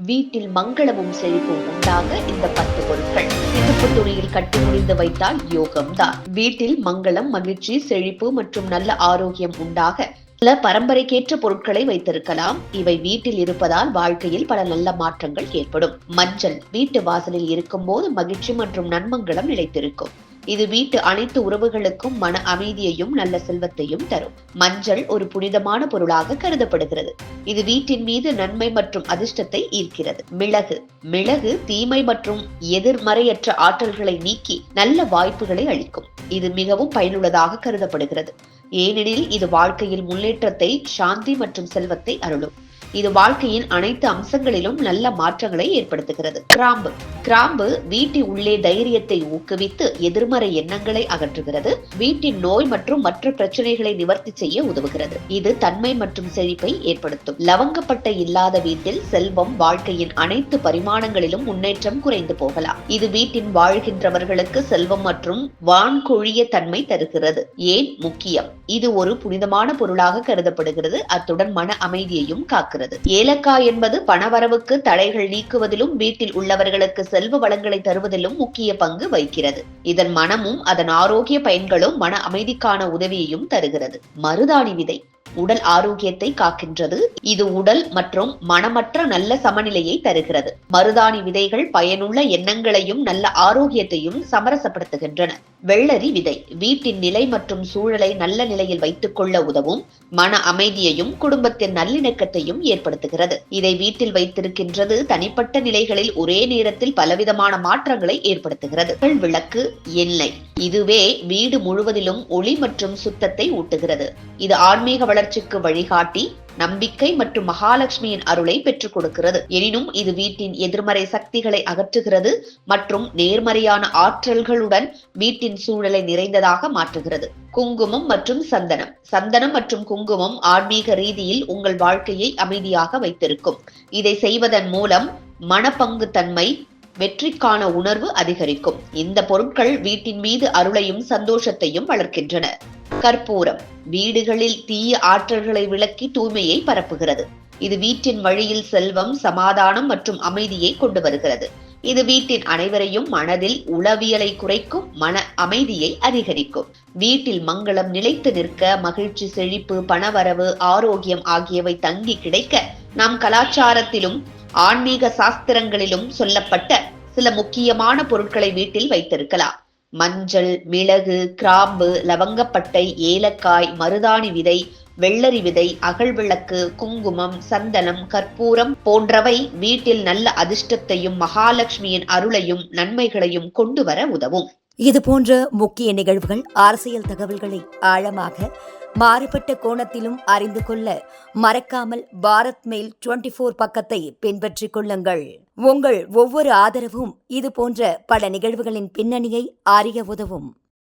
வீட்டில் மங்களமும் செழிப்பும் உண்டாக இந்த 10 பொருட்கள் சிவப்பு துணியில் கட்டி முடிந்து வைத்தால் யோகம்தான். வீட்டில் மங்களம், மகிழ்ச்சி, செழிப்பு மற்றும் நல்ல ஆரோக்கியம் உண்டாக சில பரம்பரைக்கேற்ற பொருட்களை வைத்திருக்கலாம். இவை வீட்டில் இருப்பதால் வாழ்க்கையில் பல நல்ல மாற்றங்கள் ஏற்படும். மஞ்சள் வீட்டு வாசலில் இருக்கும் போது மகிழ்ச்சி மற்றும் நன்மங்களம் நிலைத்திருக்கும். இது வீட்டு அனைத்து உறவுகளுக்கும் மன அமைதியையும் நல்ல செல்வத்தையும் தரும். மஞ்சள் ஒரு புனிதமான பொருளாக கருதப்படுகிறது. இது வீட்டின் மீது நன்மை மற்றும் அதிர்ஷ்டத்தை ஈர்க்கிறது. மிளகு தீமை மற்றும் எதிர்மறையற்ற ஆற்றல்களை நீக்கி நல்ல வாய்ப்புகளை அளிக்கும். இது மிகவும் பயனுள்ளதாக கருதப்படுகிறது. ஏனெனில் இது வாழ்க்கையில் முன்னேற்றத்தை, சாந்தி மற்றும் செல்வத்தை அருளும். இது வாழ்க்கையின் அனைத்து அம்சங்களிலும் நல்ல மாற்றங்களை ஏற்படுத்துகிறது. கிராம்பு வீட்டின் உள்ளே தைரியத்தை ஊக்குவித்து எதிர்மறை எண்ணங்களை அகற்றுகிறது. வீட்டின் நோய் மற்றும் மற்ற பிரச்சனைகளை நிவர்த்தி செய்ய உதவுகிறது. இது தன்மை மற்றும் செழிப்பை ஏற்படுத்தும். லவங்கப்பட்டை இல்லாத வீட்டில் செல்வம், வாழ்க்கையின் அனைத்து பரிமாணங்களிலும் முன்னேற்றம் குறைந்து போகலாம். இது வீட்டின் வாழ்கின்றவர்களுக்கு செல்வம் மற்றும் வான்கொழிய தன்மை தருகிறது. ஏன் முக்கியம்? இது ஒரு புனிதமான பொருளாக கருதப்படுகிறது. அத்துடன் மன அமைதியையும் காக்கிறது. ஏலக்காய் என்பது பணவரவுக்கு தடைகள் நீக்குவதிலும் வீட்டில் உள்ளவர்களுக்கு செல்வ வளங்களை தருவதிலும் முக்கிய பங்கு வகிக்கிறது. இதன் மனமும் அதன் ஆரோக்கிய பயன்களும் மன அமைதிக்கான உதவியையும் தருகிறது. மருதாணி விதை உடல் ஆரோக்கியத்தை காக்கின்றது. இது உடல் மற்றும் மனமற்ற நல்ல சமநிலையை தருகிறது. மருதாணி விதைகள் பயனுள்ள எண்ணங்களையும் நல்ல ஆரோக்கியத்தையும் சமரசப்படுத்துகின்றன. வெள்ளரி விதை வீட்டின் நிலை மற்றும் சூழலை நல்ல நிலையில் வைத்துக் கொள்ள உதவும். மன அமைதியையும் குடும்பத்தின் நல்லிணக்கத்தையும் ஏற்படுத்துகிறது. இதை வீட்டில் வைத்திருக்கின்றது தனிப்பட்ட நிலைகளில் ஒரே நேரத்தில் பலவிதமான மாற்றங்களை ஏற்படுத்துகிறது. விளக்கு எண்ணெய் இதுவே வீடு முழுவதிலும் ஒளி மற்றும் சுத்தத்தை ஊட்டுகிறது. இது ஆன்மீக வளர்ச்சிக்கு வழிகாட்டி நம்பிக்கை மற்றும் மகாலட்சுமியின் அருளை பெற்றுக் கொடுக்கிறது. எனினும் இது வீட்டின் எதிர்மறை சக்திகளை அகற்றுகிறது மற்றும் நேர்மறையான ஆற்றல்களுடன் வீட்டின் சூழலை நிறைந்ததாக மாற்றுகிறது. குங்குமம் மற்றும் சந்தனம் மற்றும் குங்குமம் ஆன்மீக ரீதியில் உங்கள் வாழ்க்கையை அமைதியாக வைத்திருக்கும். இதை செய்வதன் மூலம் மனப்பங்கு தன்மை, வெற்றிக்கான உணர்வு அதிகரிக்கும். இந்த பொருட்கள் வீட்டின் மீது அருளையும் சந்தோஷத்தையும் வளர்க்கின்றன. கற்பூரம் வீடுகளில் தீய ஆற்றல்களை விலக்கி தூய்மையை பரப்புகிறது. இது வீட்டின் வழியில் செல்வம், சமாதானம் மற்றும் அமைதியை கொண்டு வருகிறது. இது வீட்டின் அனைவரையும் மனதில் உளவியலை குறைக்கும், மன அமைதியை அதிகரிக்கும். வீட்டில் மங்களம் நிலைத்து நிற்க மகிழ்ச்சி, செழிப்பு, பணவரவு, ஆரோக்கியம் ஆகியவை தங்கி கிடைக்க நம் கலாச்சாரத்திலும் ஆன்மீக சாஸ்திரங்களிலும் சொல்லப்பட்ட சில முக்கியமான பொருட்களை வீட்டில் வைத்திருக்கலாம். மஞ்சள், மிளகு, கிராம்பு, லவங்கப்பட்டை, ஏலக்காய், மருதாணி விதை, வெள்ளரி விதை, அகல்விளக்கு, குங்குமம், சந்தனம், கற்பூரம் போன்றவை வீட்டில் நல்ல அதிர்ஷ்டத்தையும் மகாலட்சுமியின் அருளையும் நன்மைகளையும் கொண்டு வர உதவும். இது போன்ற முக்கிய நிகழ்வுகள், அரசியல் தகவல்களை ஆழமாக மாறுபட்ட கோணத்திலும் அறிந்து கொள்ள மறக்காமல் பாரத் மெயில் 24 பக்கத்தை பின்பற்றிக் கொள்ளுங்கள். உங்கள் ஒவ்வொரு ஆதரவும் இது போன்ற பல நிகழ்வுகளின் பின்னணியை அறிய உதவும்.